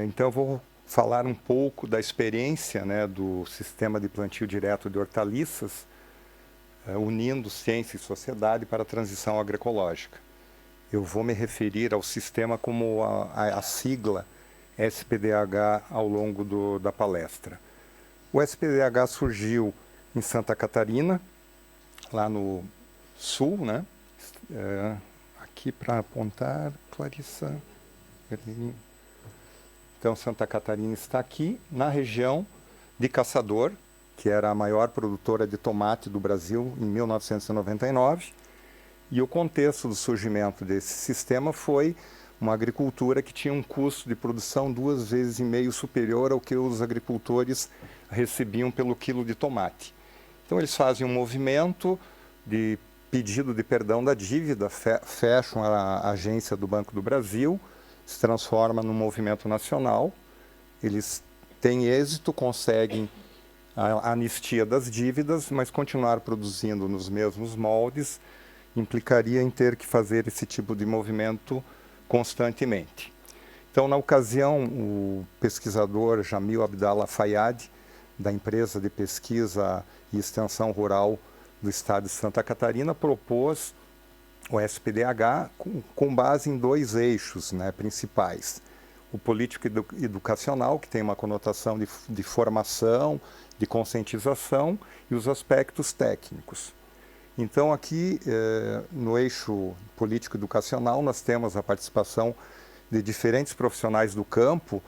Então eu vou falar um pouco da experiência, né, do sistema de plantio direto de hortaliças, unindo ciência e sociedade para a transição agroecológica. Eu vou me referir ao sistema como a sigla SPDH ao longo da palestra. O SPDH surgiu em Santa Catarina, lá no sul, né? Aqui para apontar, Clarissa. Então, Santa Catarina está aqui, na região de Caçador, que era a maior produtora de tomate do Brasil em 1999. E o contexto do surgimento desse sistema foi uma agricultura que tinha um custo de produção 2,5 vezes superior ao que os agricultores recebiam pelo quilo de tomate. Então, eles fazem um movimento de pedido de perdão da dívida, fecham a agência do Banco do Brasil, se transforma num movimento nacional, eles têm êxito, conseguem a anistia das dívidas, mas continuar produzindo nos mesmos moldes implicaria em ter que fazer esse tipo de movimento constantemente. Então, na ocasião, o pesquisador Jamil Abdallah Fayad, da empresa de pesquisa e extensão rural do estado de Santa Catarina, propôs o SPDH com base em 2 eixos, né, principais. O político-educacional, que tem uma conotação de formação, de conscientização, e os aspectos técnicos. Então, aqui, no eixo político-educacional, nós temos a participação de diferentes profissionais do campo,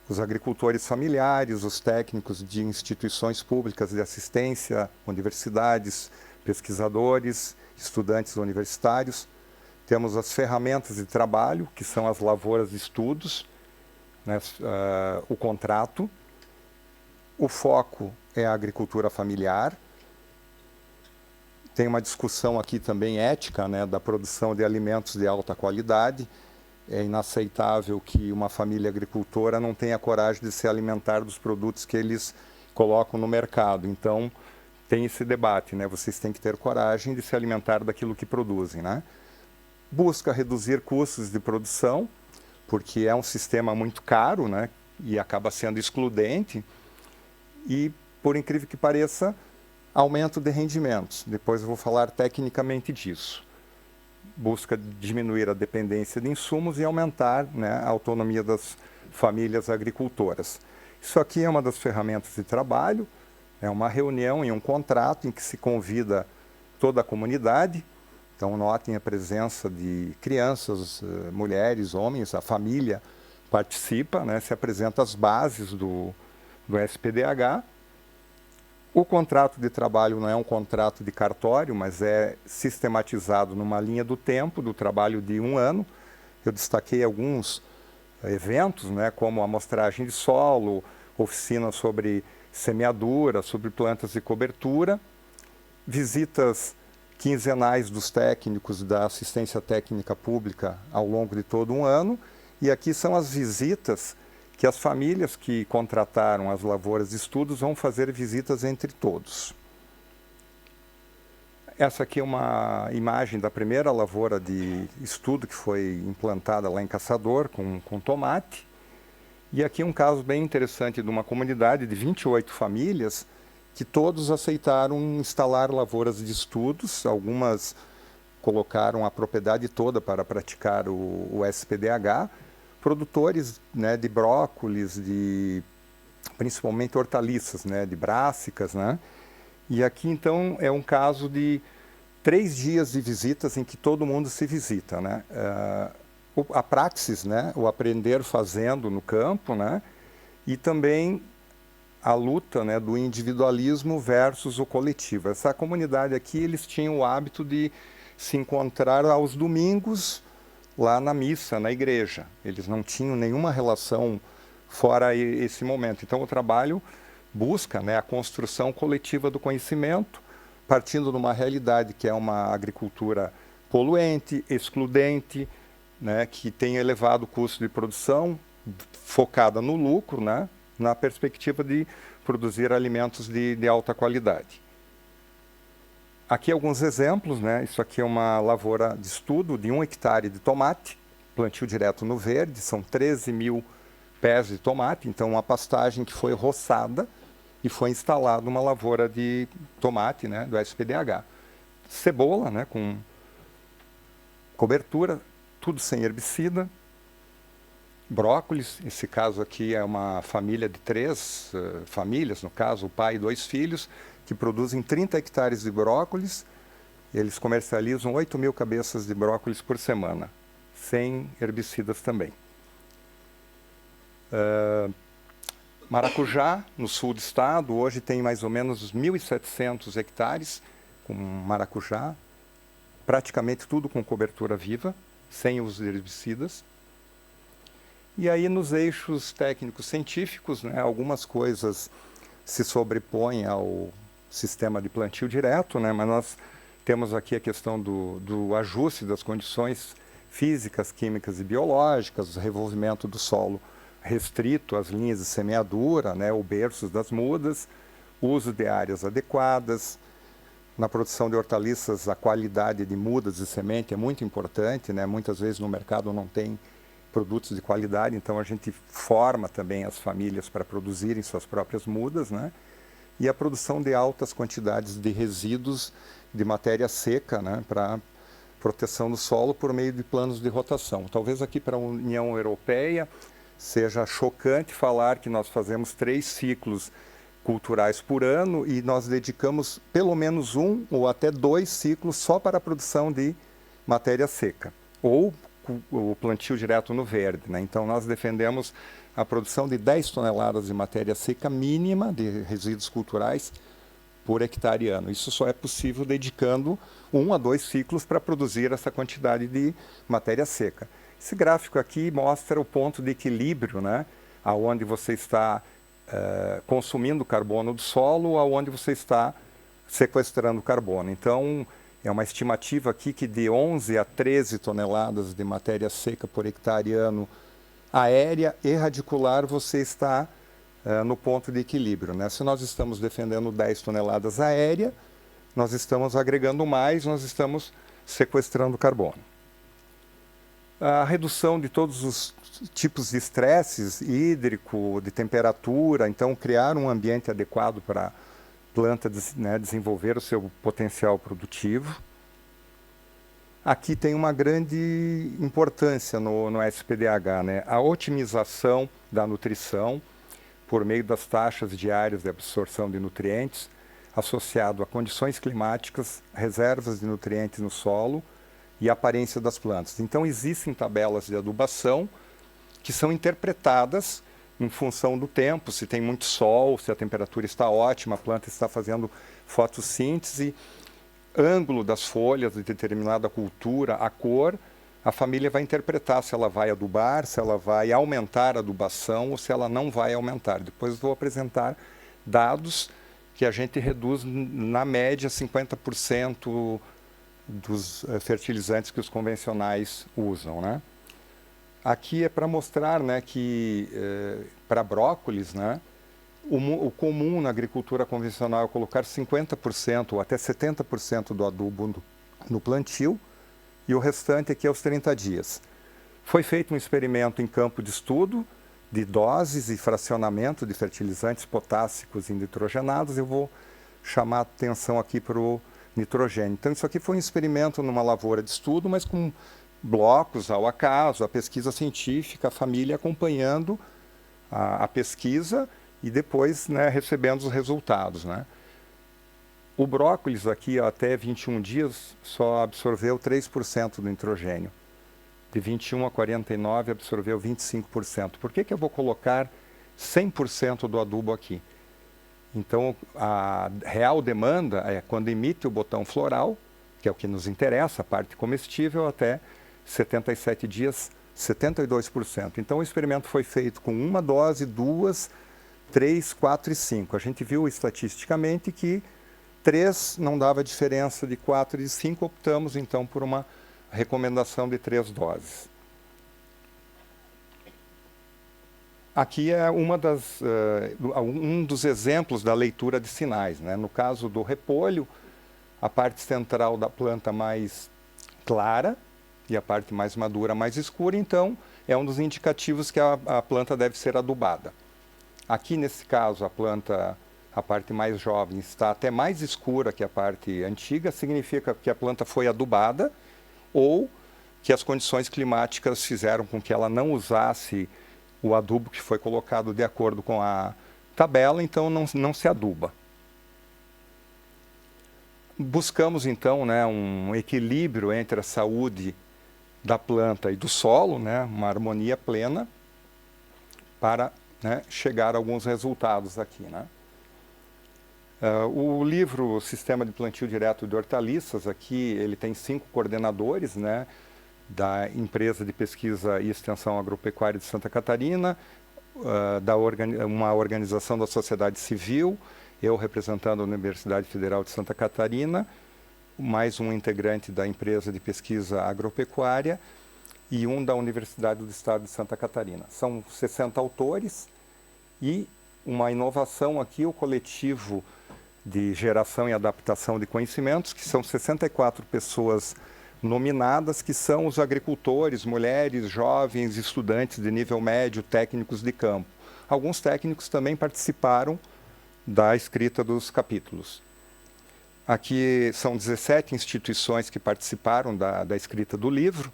os agricultores familiares, os técnicos de instituições públicas de assistência, universidades, pesquisadores, estudantes universitários. Temos as ferramentas de trabalho, que são as lavouras de estudos, né, o contrato. O foco é a agricultura familiar. Tem uma discussão aqui também ética, né, da produção de alimentos de alta qualidade. É inaceitável que uma família agricultora não tenha coragem de se alimentar dos produtos que eles colocam no mercado. Então, tem esse debate, né? Vocês têm que ter coragem de se alimentar daquilo que produzem, né? Busca reduzir custos de produção, porque é um sistema muito caro, né? E acaba sendo excludente. E, por incrível que pareça, aumento de rendimentos. Depois eu vou falar tecnicamente disso. Busca diminuir a dependência de insumos e aumentar, né, a autonomia das famílias agricultoras. Isso aqui é uma das ferramentas de trabalho, é uma reunião e um contrato em que se convida toda a comunidade. Então, notem a presença de crianças, mulheres, homens, a família participa, né, se apresenta as bases do SPDH. O contrato de trabalho não é um contrato de cartório, mas é sistematizado numa linha do tempo, do trabalho de 1 ano. Eu destaquei alguns eventos, né, como amostragem de solo, oficina sobre semeadura, sobre plantas de cobertura, visitas quinzenais dos técnicos da assistência técnica pública ao longo de todo 1 ano. E aqui são as visitas que as famílias que contrataram as lavouras de estudos vão fazer visitas entre todos. Essa aqui é uma imagem da primeira lavoura de estudo que foi implantada lá em Caçador, com tomate. E aqui um caso bem interessante de uma comunidade de 28 famílias que todos aceitaram instalar lavouras de estudos. Algumas colocaram a propriedade toda para praticar o SPDH. Produtores, né, de brócolis, principalmente hortaliças, né, de brássicas, né? E aqui, então, é um caso de 3 dias de visitas em que todo mundo se visita, né? A praxis, né, o aprender fazendo no campo, né? E também a luta, né, do individualismo versus o coletivo. Essa comunidade aqui, eles tinham o hábito de se encontrar aos domingos, lá na missa, na igreja. Eles não tinham nenhuma relação fora esse momento. Então, o trabalho busca, né, a construção coletiva do conhecimento, partindo de uma realidade que é uma agricultura poluente, excludente, né, que tem elevado custo de produção, focada no lucro, né, na perspectiva de produzir alimentos de alta qualidade. Aqui alguns exemplos, né? Isso aqui é uma lavoura de estudo de 1 hectare de tomate, plantio direto no verde, são 13 mil pés de tomate, então uma pastagem que foi roçada e foi instalada uma lavoura de tomate, né, do SPDH. Cebola, né, com cobertura, tudo sem herbicida. Brócolis, esse caso aqui é uma família de 3 famílias, no caso, o pai e 2 filhos, que produzem 30 hectares de brócolis. Eles comercializam 8.000 cabeças de brócolis por semana, sem herbicidas também. Maracujá, no sul do estado, hoje tem mais ou menos 1.700 hectares com maracujá, praticamente tudo com cobertura viva, sem os herbicidas. E aí nos eixos técnicos científicos, né, algumas coisas se sobrepõem ao sistema de plantio direto, né, mas nós temos aqui a questão do ajuste das condições físicas, químicas e biológicas, o revolvimento do solo restrito às linhas de semeadura, né, ou berços das mudas, uso de áreas adequadas. Na produção de hortaliças, a qualidade de mudas de semente é muito importante, né? Muitas vezes no mercado não tem produtos de qualidade, então a gente forma também as famílias para produzirem suas próprias mudas, né? E a produção de altas quantidades de resíduos de matéria seca, né, para proteção do solo por meio de planos de rotação. Talvez aqui para a União Europeia seja chocante falar que nós fazemos 3 ciclos culturais por ano e nós dedicamos pelo menos 1 ou até 2 ciclos só para a produção de matéria seca, ou o plantio direto no verde, né? Então nós defendemos a produção de 10 toneladas de matéria seca mínima de resíduos culturais por hectare ano. Isso só é possível dedicando 1 a 2 ciclos para produzir essa quantidade de matéria seca. Esse gráfico aqui mostra o ponto de equilíbrio, né? Aonde você está consumindo carbono do solo, aonde você está sequestrando carbono. Então, é uma estimativa aqui que de 11 a 13 toneladas de matéria seca por hectare ano aérea e radicular, você está no ponto de equilíbrio, né? Se nós estamos defendendo 10 toneladas aérea, nós estamos agregando mais, nós estamos sequestrando carbono. A redução de todos os tipos de estresses hídrico, de temperatura, então criar um ambiente adequado para a planta, né, desenvolver o seu potencial produtivo. Aqui tem uma grande importância no SPDH, né? A otimização da nutrição por meio das taxas diárias de absorção de nutrientes, associado a condições climáticas, reservas de nutrientes no solo e a aparência das plantas. Então existem tabelas de adubação que são interpretadas em função do tempo, se tem muito sol, se a temperatura está ótima, a planta está fazendo fotossíntese, ângulo das folhas de determinada cultura, a cor, a família vai interpretar se ela vai adubar, se ela vai aumentar a adubação ou se ela não vai aumentar. Depois vou apresentar dados que a gente reduz na média 50% dos fertilizantes que os convencionais usam, né? Aqui é para mostrar, né, que para brócolis, né, o comum na agricultura convencional é colocar 50% ou até 70% do adubo no plantio e o restante aqui aos 30 dias. Foi feito um experimento em campo de estudo de doses e fracionamento de fertilizantes potássicos e nitrogenados. Eu vou chamar a atenção aqui para o nitrogênio. Então isso aqui foi um experimento numa lavoura de estudo, mas com blocos ao acaso, a pesquisa científica, a família acompanhando a pesquisa e depois, né, recebendo os resultados, né? O brócolis aqui, ó, até 21 dias só absorveu 3% do nitrogênio. De 21 a 49 absorveu 25%. Por que eu vou colocar 100% do adubo aqui? Então, a real demanda é quando emite o botão floral, que é o que nos interessa, a parte comestível, até 77 dias, 72%. Então, o experimento foi feito com 1 dose, 2, 3, 4 e 5. A gente viu estatisticamente que 3 não dava diferença de 4 e 5, optamos então por uma recomendação de 3 doses. Aqui é um dos exemplos da leitura de sinais, né? No caso do repolho, a parte central da planta mais clara e a parte mais madura mais escura, então é um dos indicativos que a planta deve ser adubada. Aqui, nesse caso, a planta, a parte mais jovem, está até mais escura que a parte antiga, significa que a planta foi adubada ou que as condições climáticas fizeram com que ela não usasse o adubo que foi colocado de acordo com a tabela, então não se aduba. Buscamos, então, né, um equilíbrio entre a saúde da planta e do solo, né, uma harmonia plena, para, né, chegar a alguns resultados aqui, né. O livro Sistema de Plantio Direto de Hortaliças, aqui ele tem 5 coordenadores, né, da Empresa de Pesquisa e Extensão Agropecuária de Santa Catarina, uma organização da sociedade civil, eu representando a Universidade Federal de Santa Catarina, mais um integrante da Empresa de Pesquisa Agropecuária e um da Universidade do Estado de Santa Catarina. São 60 autores e uma inovação aqui, o coletivo de geração e adaptação de conhecimentos, que são 64 pessoas nominadas, que são os agricultores, mulheres, jovens, estudantes de nível médio, técnicos de campo. Alguns técnicos também participaram da escrita dos capítulos. Aqui são 17 instituições que participaram da escrita do livro.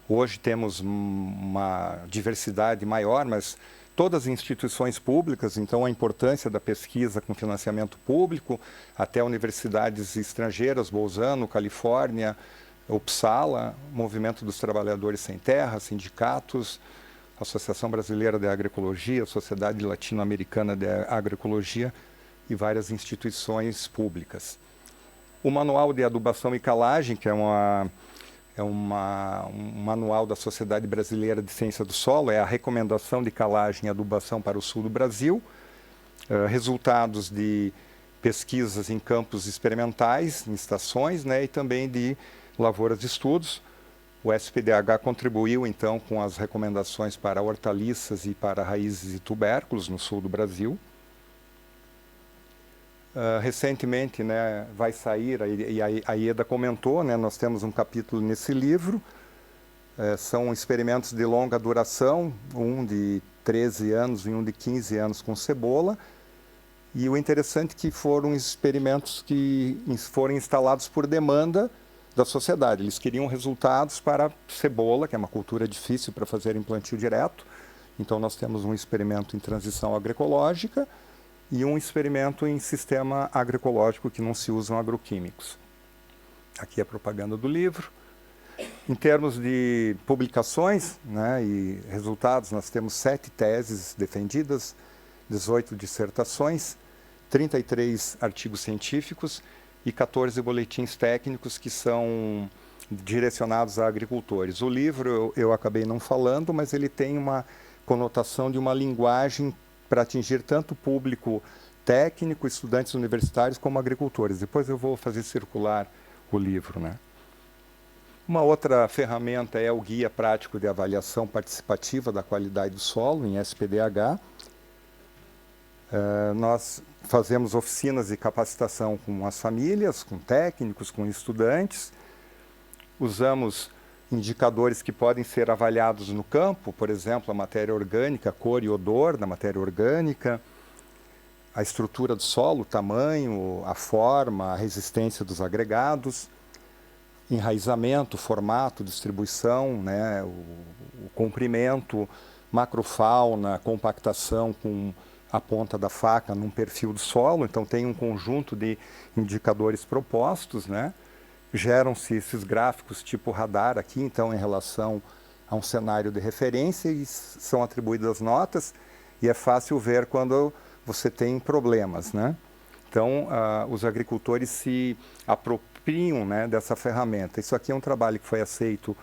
Hoje temos uma diversidade maior, mas todas as instituições públicas, então a importância da pesquisa com financiamento público, até universidades estrangeiras, Bolzano, Califórnia, Uppsala, Movimento dos Trabalhadores Sem Terra, sindicatos, Associação Brasileira de Agroecologia, Sociedade Latino-Americana de Agroecologia e várias instituições públicas. O Manual de Adubação e Calagem, que é um manual da Sociedade Brasileira de Ciência do Solo, é a recomendação de calagem e adubação para o sul do Brasil, resultados de pesquisas em campos experimentais, em estações, né, e também de lavouras de estudos. O SPDH contribuiu, então, com as recomendações para hortaliças e para raízes e tubérculos no sul do Brasil. Recentemente, né, vai sair, e a IEDA comentou, né, nós temos um capítulo nesse livro, são experimentos de longa duração, um de 13 anos e um de 15 anos com cebola, e o interessante é que foram experimentos que foram instalados por demanda da sociedade. Eles queriam resultados para cebola, que é uma cultura difícil para fazer em plantio direto, então nós temos um experimento em transição agroecológica, e um experimento em sistema agroecológico que não se usam agroquímicos. Aqui é a propaganda do livro. Em termos de publicações, né, e resultados, nós temos 7 teses defendidas, 18 dissertações, 33 artigos científicos e 14 boletins técnicos que são direcionados a agricultores. O livro eu acabei não falando, mas ele tem uma conotação de uma linguagem para atingir tanto o público técnico, estudantes universitários, como agricultores. Depois eu vou fazer circular o livro, né? Uma outra ferramenta é o Guia Prático de Avaliação Participativa da Qualidade do Solo, em SPDH. Nós fazemos oficinas de capacitação com as famílias, com técnicos, com estudantes. Usamos indicadores que podem ser avaliados no campo, por exemplo, a matéria orgânica, cor e odor da matéria orgânica, a estrutura do solo, o tamanho, a forma, a resistência dos agregados, enraizamento, formato, distribuição, né, o comprimento, macrofauna, compactação com a ponta da faca num perfil do solo. Então tem um conjunto de indicadores propostos, né? Geram-se esses gráficos tipo radar aqui, então, em relação a um cenário de referência, e são atribuídas notas, e é fácil ver quando você tem problemas, né? Então, os agricultores se apropriam, né, dessa ferramenta. Isso aqui é um trabalho que foi aceito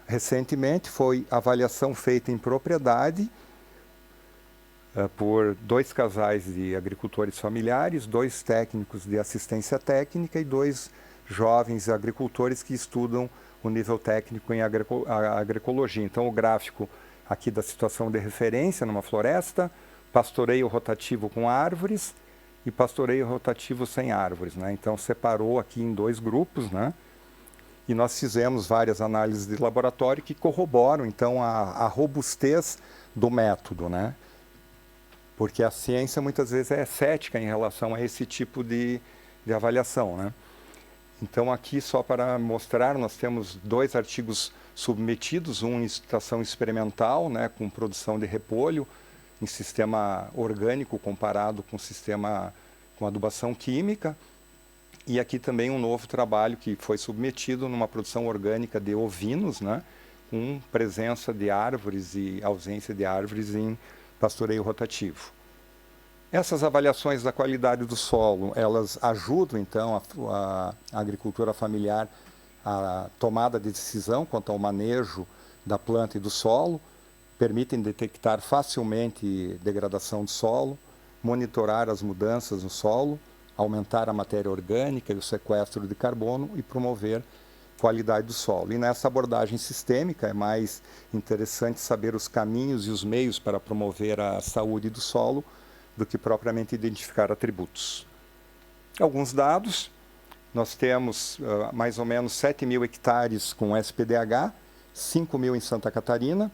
recentemente, foi avaliação feita em propriedade por 2 casais de agricultores familiares, 2 técnicos de assistência técnica e 2 jovens agricultores que estudam o nível técnico em agroecologia. Então, o gráfico aqui da situação de referência numa floresta, pastoreio rotativo com árvores e pastoreio rotativo sem árvores, né? Então, separou aqui em 2 grupos, né? E nós fizemos várias análises de laboratório que corroboram, então, a robustez do método, né? Porque a ciência muitas vezes é cética em relação a esse tipo de avaliação, né? Então, aqui, só para mostrar, nós temos 2 artigos submetidos, um em estação experimental, né, com produção de repolho em sistema orgânico comparado com sistema com adubação química, e aqui também um novo trabalho que foi submetido numa produção orgânica de ovinos, né, com presença de árvores e ausência de árvores em pastoreio rotativo. Essas avaliações da qualidade do solo, elas ajudam, então, a agricultura familiar a tomada de decisão quanto ao manejo da planta e do solo, permitem detectar facilmente degradação do solo, monitorar as mudanças no solo, aumentar a matéria orgânica e o sequestro de carbono e promover qualidade do solo. E nessa abordagem sistêmica é mais interessante saber os caminhos e os meios para promover a saúde do solo do que propriamente identificar atributos. Alguns dados: nós temos mais ou menos 7.000 hectares com SPDH, 5.000 em Santa Catarina,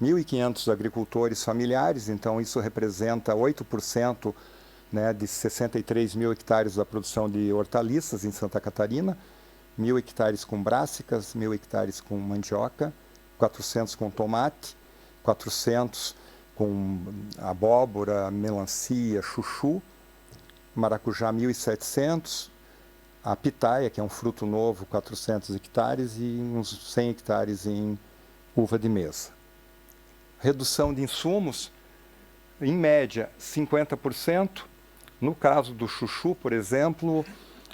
1.500 agricultores familiares, então isso representa 8%, né, de 63.000 hectares da produção de hortaliças em Santa Catarina, 1.000 hectares com brássicas, 1.000 hectares com mandioca, 400 com tomate, 400 com abóbora, melancia, chuchu, maracujá 1.700, a pitaia, que é um fruto novo, 400 hectares, e uns 100 hectares em uva de mesa. Redução de insumos, em média, 50%. No caso do chuchu, por exemplo,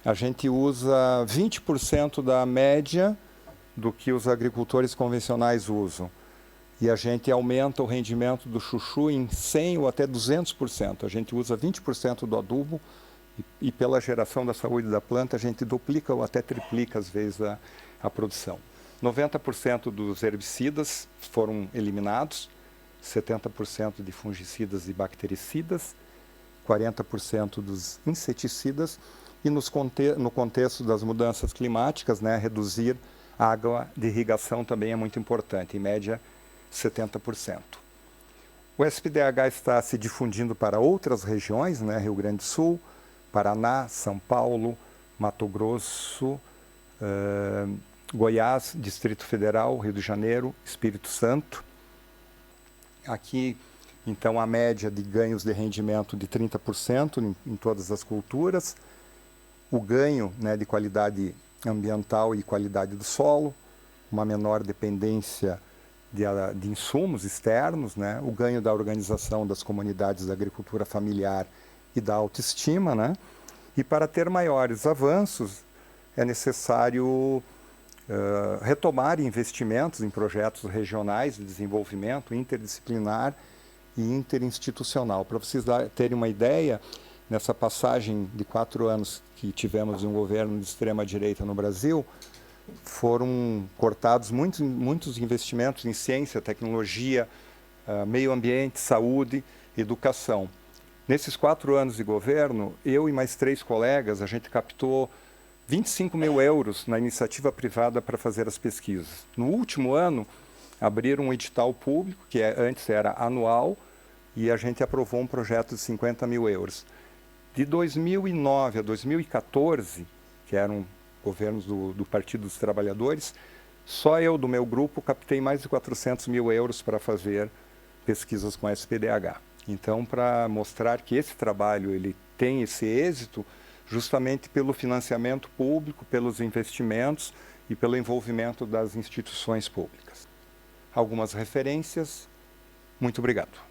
a gente usa 20% da média do que os agricultores convencionais usam. E a gente aumenta o rendimento do chuchu em 100% ou até 200%. A gente usa 20% do adubo e pela geração da saúde da planta a gente duplica ou até triplica às vezes a produção. 90% dos herbicidas foram eliminados, 70% de fungicidas e bactericidas, 40% dos inseticidas e no contexto das mudanças climáticas, né, reduzir a água de irrigação também é muito importante, em média 70%. O SPDH está se difundindo para outras regiões, né, Rio Grande do Sul, Paraná, São Paulo, Mato Grosso, Goiás, Distrito Federal, Rio de Janeiro, Espírito Santo. Aqui, então, a média de ganhos de rendimento de 30% em todas as culturas, o ganho, né, de qualidade ambiental e qualidade do solo, uma menor dependência de insumos externos, né, o ganho da organização das comunidades da agricultura familiar e da autoestima, né, e para ter maiores avanços é necessário retomar investimentos em projetos regionais de desenvolvimento interdisciplinar e interinstitucional. Para vocês terem uma ideia, nessa passagem de 4 anos que tivemos um governo de extrema-direita no Brasil, foram cortados muitos investimentos em ciência, tecnologia, meio ambiente, saúde, educação. Nesses 4 anos de governo, eu e mais 3 colegas, a gente captou 25 mil euros na iniciativa privada para fazer as pesquisas. No último ano, abriram um edital público, que antes era anual, e a gente aprovou um projeto de 50 mil euros. De 2009 a 2014, que eram governos do Partido dos Trabalhadores, só eu do meu grupo captei mais de 400 mil euros para fazer pesquisas com SPDH. Então, para mostrar que esse trabalho ele tem esse êxito, justamente pelo financiamento público, pelos investimentos e pelo envolvimento das instituições públicas. Algumas referências. Muito obrigado.